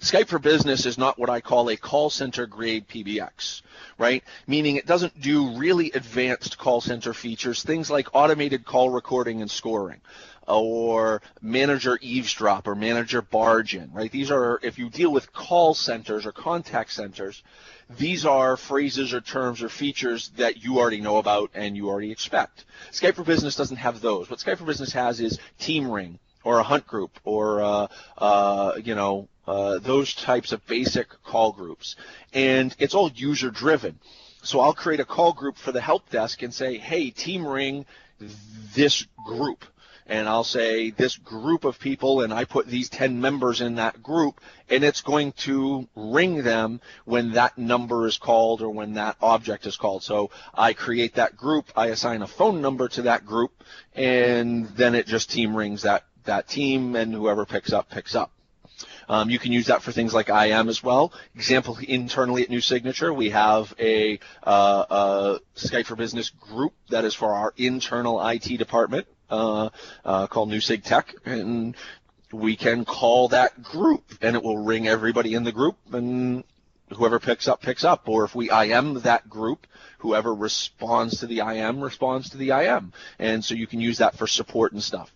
Skype for Business is not what I call a call center grade PBX, right? Meaning it doesn't do really advanced call center features, things like automated call recording and scoring, or manager eavesdrop or manager barge in, right? These are, if you deal with call centers or contact centers, these are phrases or terms or features that you already know about and you already expect. Skype for Business doesn't have those. What Skype for Business has is Team Ring or a hunt group or, those types of basic call groups. And it's all user driven. So I'll create a call group for the help desk and say, hey, Team Ring this group. And I'll say this group of people, and I put these 10 members in that group, and it's going to ring them when that number is called or when that object is called. So I create that group, I assign a phone number to that group, and then it just team rings that that team, and whoever picks up, picks up. You can use that for things like IM as well. Example, internally at New Signature, we have a Skype for Business group that is for our internal IT department called New Sig Tech, and we can call that group, and it will ring everybody in the group, and whoever picks up, picks up. Or if we IM that group, whoever responds to the IM responds to the IM. And so you can use that for support and stuff.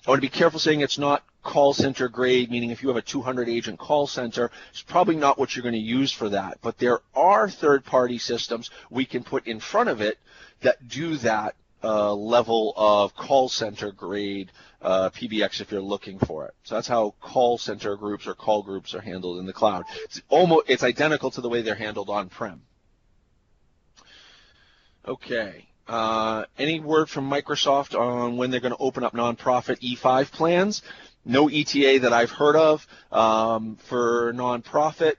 I want to be careful saying it's not call center grade, meaning if you have a 200-agent call center, it's probably not what you're going to use for that. But there are third-party systems we can put in front of it that do that level of call center grade PBX if you're looking for it. So that's how call center groups or call groups are handled in the cloud. It's identical to the way they're handled on-prem. Okay. Any word from Microsoft on when they're going to open up nonprofit E5 plans? No ETA that I've heard of for nonprofit.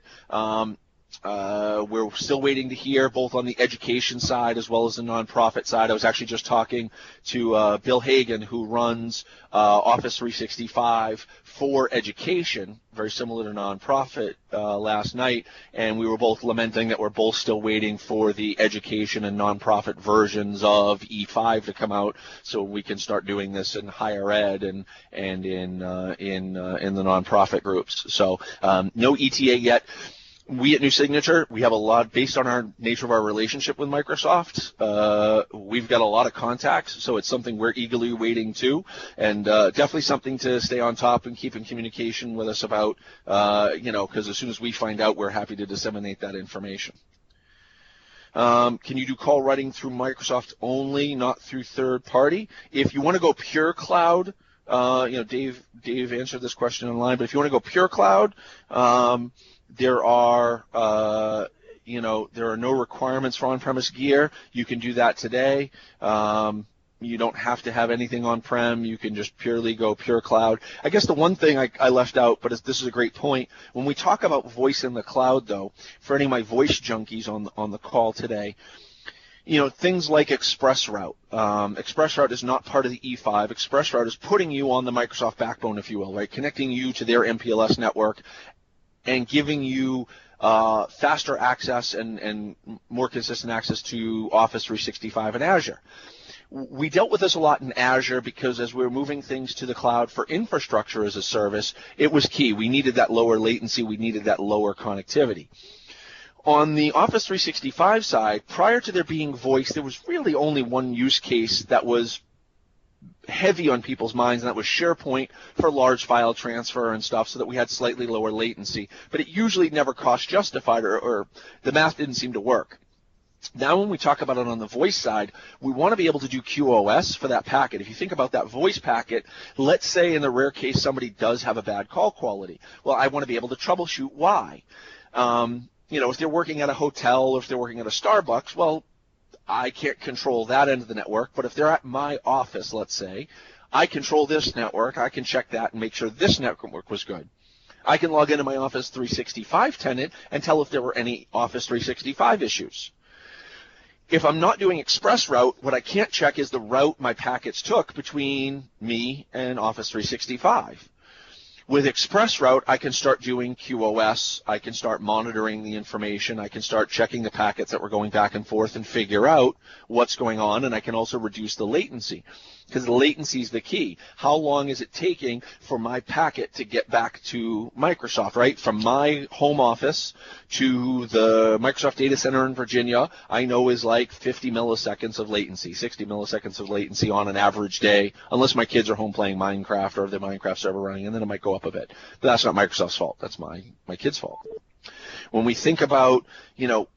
We're still waiting to hear both on the education side as well as the nonprofit side. I was actually just talking to Bill Hagan, who runs Office 365 for education, very similar to nonprofit, last night, and we were both lamenting that we're both still waiting for the education and nonprofit versions of E5 to come out so we can start doing this in higher ed and in the nonprofit groups. So no ETA yet. We at New Signature, we have a lot, based on our nature of our relationship with Microsoft, we've got a lot of contacts, so it's something we're eagerly waiting to, and definitely something to stay on top and keep in communication with us about, because as soon as we find out, we're happy to disseminate that information. Can you do call writing through Microsoft only, not through third party? If you want to go pure cloud, Dave answered this question online, but if you want to go pure cloud, there are no requirements for on-premise gear. You can do that today. You don't have to have anything on-prem. You can just purely go pure cloud. I guess the one thing I left out, but this is a great point, when we talk about voice in the cloud, though, for any of my voice junkies on the call today, things like ExpressRoute. ExpressRoute is not part of the E5. ExpressRoute is putting you on the Microsoft backbone, if you will, right? Connecting you to their MPLS network and giving you faster access and more consistent access to Office 365 and Azure. We dealt with this a lot in Azure because as we were moving things to the cloud for infrastructure as a service, it was key. We needed that lower latency. We needed that lower connectivity. On the Office 365 side, prior to there being voice, there was really only one use case that was heavy on people's minds, and that was SharePoint for large file transfer and stuff so that we had slightly lower latency. But it usually never cost justified or the math didn't seem to work. Now when we talk about it on the voice side, we want to be able to do QoS for that packet. If you think about that voice packet, let's say in the rare case somebody does have a bad call quality. Well, I want to be able to troubleshoot why. If they're working at a hotel or if they're working at a Starbucks, well, I can't control that end of the network, but if they're at my office, let's say, I control this network, I can check that and make sure this network was good. I can log into my Office 365 tenant and tell if there were any Office 365 issues. If I'm not doing ExpressRoute, what I can't check is the route my packets took between me and Office 365. With ExpressRoute, I can start doing QoS, I can start monitoring the information, I can start checking the packets that were going back and forth and figure out what's going on, and I can also reduce the latency, because the latency is the key. How long is it taking for my packet to get back to Microsoft, right? From my home office to the Microsoft data center in Virginia, I know is like 50 milliseconds of latency, 60 milliseconds of latency on an average day, unless my kids are home playing Minecraft or the Minecraft server running, and then it might go up a bit. But that's not Microsoft's fault. That's my kids' fault. When we think about,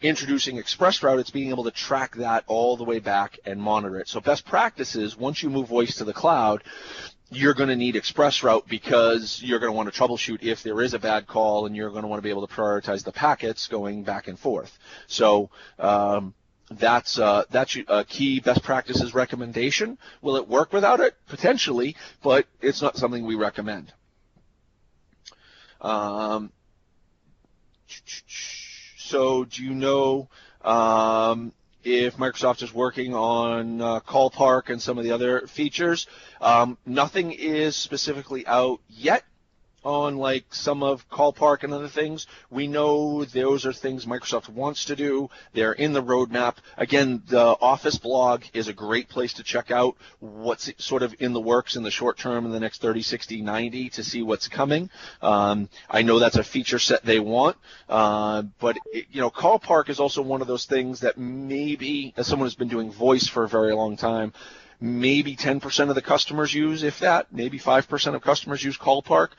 introducing ExpressRoute, it's being able to track that all the way back and monitor it. So best practices, once you move voice to the cloud, you're going to need ExpressRoute because you're going to want to troubleshoot if there is a bad call, and you're going to want to be able to prioritize the packets going back and forth. So that's a key best practices recommendation. Will it work without it? Potentially, but it's not something we recommend. So do you know if Microsoft is working on Call Park and some of the other features. Nothing is specifically out yet on like some of Call Park and other things. We know those are things Microsoft wants to do. They're in the roadmap. Again, the Office blog is a great place to check out what's sort of in the works in the short term in the next 30, 60, 90 to see what's coming. I know that's a feature set they want, but Call Park is also one of those things that maybe, as someone who's been doing voice for a very long time, maybe 10% of the customers use, if that, maybe 5% of customers use Call Park.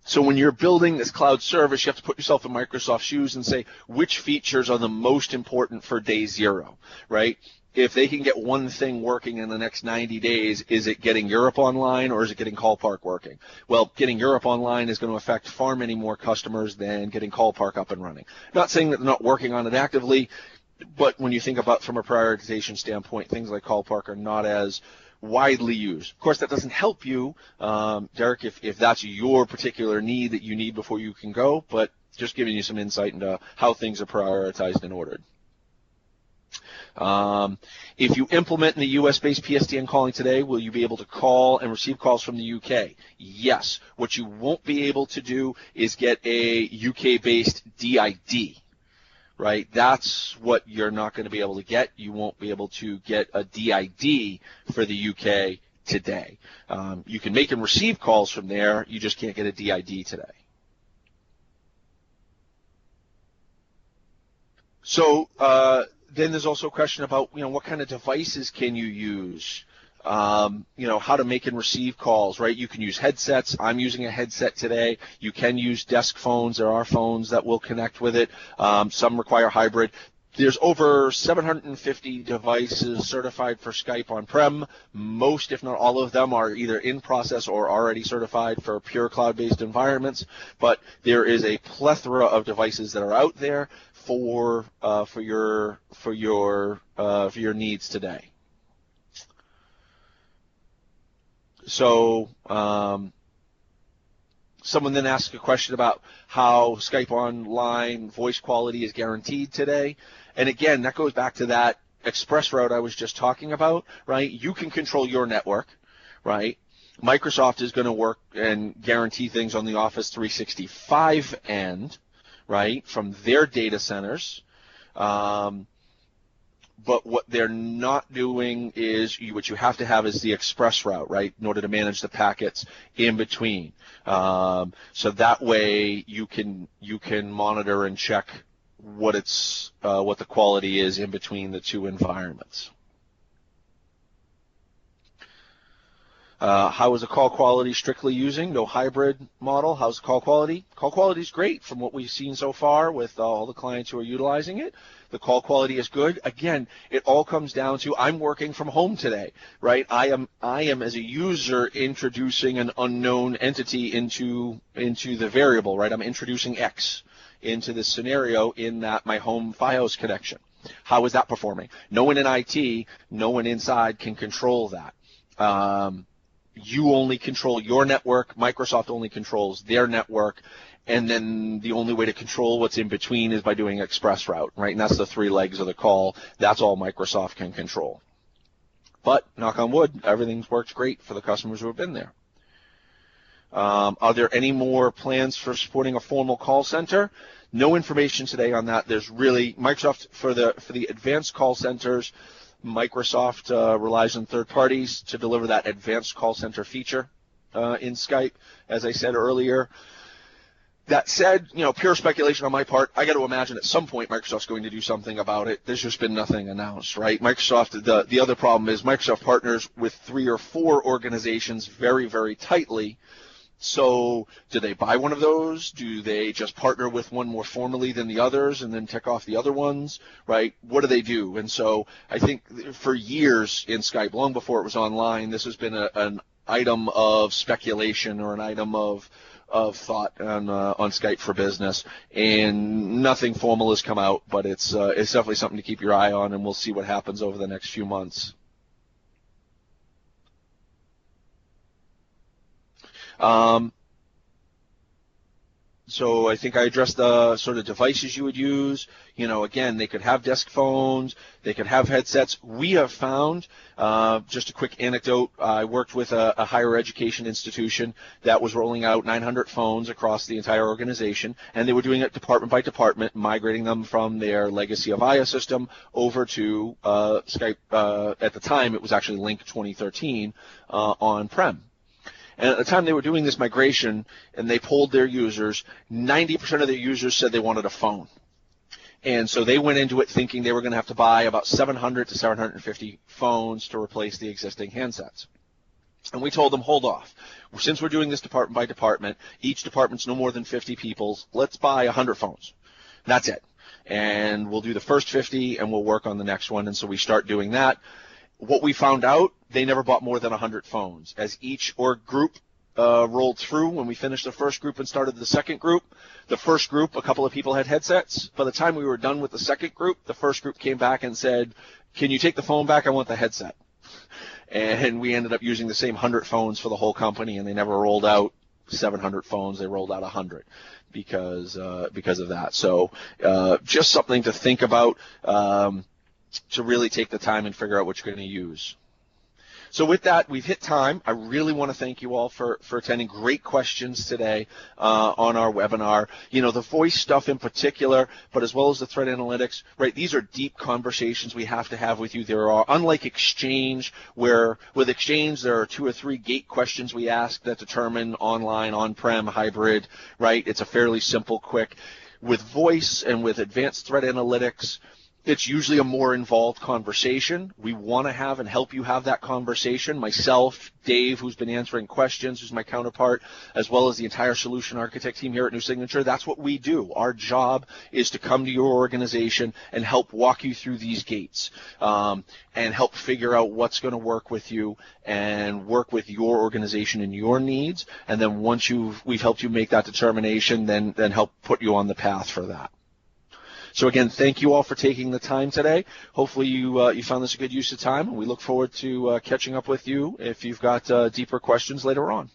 So when you're building this cloud service, you have to put yourself in Microsoft's shoes and say, which features are the most important for day zero, right? If they can get one thing working in the next 90 days, is it getting Europe online or is it getting Call Park working? Well, getting Europe online is going to affect far many more customers than getting Call Park up and running. Not saying that they're not working on it actively, but when you think about from a prioritization standpoint, things like Call Park are not as widely used. Of course, that doesn't help you, Derek, if that's your particular need that you need before you can go, but just giving you some insight into how things are prioritized and ordered. If you implement in the US-based PSTN calling today, will you be able to call and receive calls from the UK? Yes. What you won't be able to do is get a UK-based DID. Right, that's what you're not going to be able to get. You won't be able to get a DID for the UK today. You can make and receive calls from there. You just can't get a DID today. So then there's also a question about, what kind of devices can you use? How to make and receive calls, right? You can use headsets. I'm using a headset today. You can use desk phones. There are phones that will connect with it. Some require hybrid. There's over 750 devices certified for Skype on-prem. Most, if not all of them, are either in process or already certified for pure cloud-based environments. But there is a plethora of devices that are out there for your needs today. So someone then asked a question about how Skype Online voice quality is guaranteed today. And again, that goes back to that express route I was just talking about, right? You can control your network, right? Microsoft is going to work and guarantee things on the Office 365 end, right, from their data centers. But what they're not doing is what you have to have is the express route, right, in order to manage the packets in between. So that way you can monitor and check what the quality is in between the two environments. How is the call quality strictly using? No hybrid model. How's the call quality? Call quality is great from what we've seen so far with all the clients who are utilizing it. The call quality is good. Again, it all comes down to I'm working from home today, right? I am as a user introducing an unknown entity into the variable, right? I'm introducing X into this scenario in that my home FiOS connection. How is that performing? No one in IT, no one inside can control that. You only control your network. Microsoft only controls their network. And then the only way to control what's in between is by doing express route, right? And that's the three legs of the call. That's all Microsoft can control. But, knock on wood, everything's worked great for the customers who have been there. Are there any more plans for supporting a formal call center? No information today on that. There's really Microsoft for the advanced call centers. Microsoft relies on third parties to deliver that advanced call center feature in Skype, as I said earlier. That said, pure speculation on my part, I got to imagine at some point Microsoft's going to do something about it. There's just been nothing announced, right? Microsoft, the other problem is Microsoft partners with 3 or 4 organizations very, very tightly. So do they buy one of those? Do they just partner with one more formally than the others and then tick off the other ones, right? What do they do? And so I think for years in Skype, long before it was online, this has been an item of speculation or an item of thought on Skype for Business, and nothing formal has come out, but it's definitely something to keep your eye on, and we'll see what happens over the next few months. So I think I addressed the sort of devices you would use. Again, they could have desk phones, they could have headsets. We have found, just a quick anecdote, I worked with a higher education institution that was rolling out 900 phones across the entire organization, and they were doing it department by department, migrating them from their legacy Avaya system over to Skype. At the time, it was actually Link 2013 on-prem. And at the time they were doing this migration and they polled their users, 90% of their users said they wanted a phone. And so they went into it thinking they were going to have to buy about 700 to 750 phones to replace the existing handsets. And we told them, hold off. Since we're doing this department by department, each department's no more than 50 people, let's buy 100 phones. That's it. And we'll do the first 50 and we'll work on the next one. And so we start doing that. What we found out, they never bought more than 100 phones. As each org group rolled through, when we finished the first group and started the second group, the first group, a couple of people had headsets. By the time we were done with the second group, the first group came back and said, can you take the phone back? I want the headset. And we ended up using the same 100 phones for the whole company, and they never rolled out 700 phones. They rolled out 100 because of that. So just something to think about. To really take the time and figure out what you're going to use. So with that, we've hit time. I really want to thank you all for attending. Great questions today on our webinar. The voice stuff in particular, but as well as the threat analytics, right? These are deep conversations we have to have with you. There are, unlike Exchange, where with Exchange there are 2 or 3 gate questions we ask that determine online, on-prem, hybrid, right? It's a fairly simple, quick. With voice and with advanced threat analytics, it's usually a more involved conversation. We want to have and help you have that conversation. Myself, Dave, who's been answering questions, who's my counterpart, as well as the entire solution architect team here at New Signature, that's what we do. Our job is to come to your organization and help walk you through these gates and help figure out what's going to work with you and work with your organization and your needs. And then once we've helped you make that determination, then help put you on the path for that. So again, thank you all for taking the time today. Hopefully you found this a good use of time, and we look forward to catching up with you if you've got deeper questions later on.